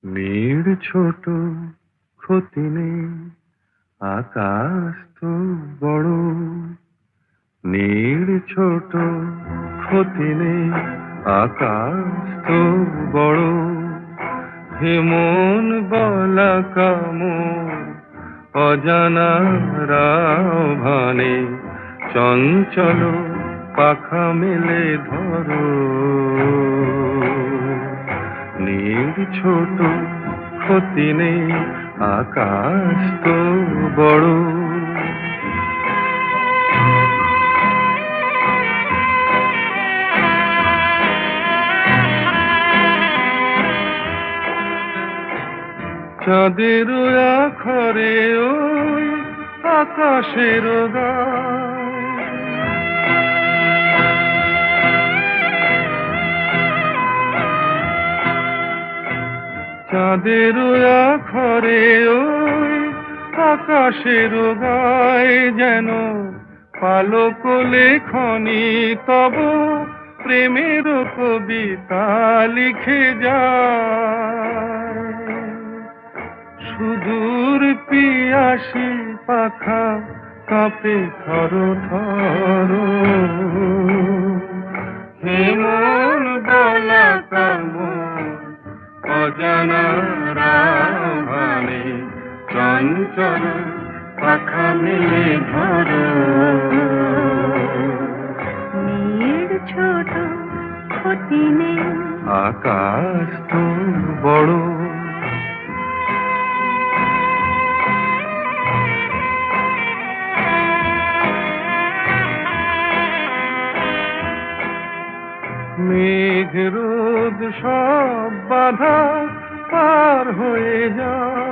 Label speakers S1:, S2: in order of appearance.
S1: নীড় ছোট, ক্ষতি নেই, আকাশ তো বড়। নীড় ছোট, ক্ষতি নেই, আকাশ তো বড়। হেমন বলা কামন, অজানা রাভানে চঞ্চল পাখা মেলে ধরো। নীড় ছোট, ক্ষতি নেই, আকাশ তো বড়। চাঁদের আখরে ওই আকাশের গায়, চাঁদের আখরে ওই আকাশের গায় যেন পালক লেখনি তব প্রেমের কবিতা লিখে যায়। সুদূর পিয়াসী পাখা কাঁপে থর থর। হেমন বলা কামন, অজানা রাভানে চঞ্চল পাখা মেলে ধরো।
S2: নীড় ছোট, ক্ষতি নেই,
S1: আকাশ তো বড়। মেঘ রোদ সব বাধা পার হয়ে যায়,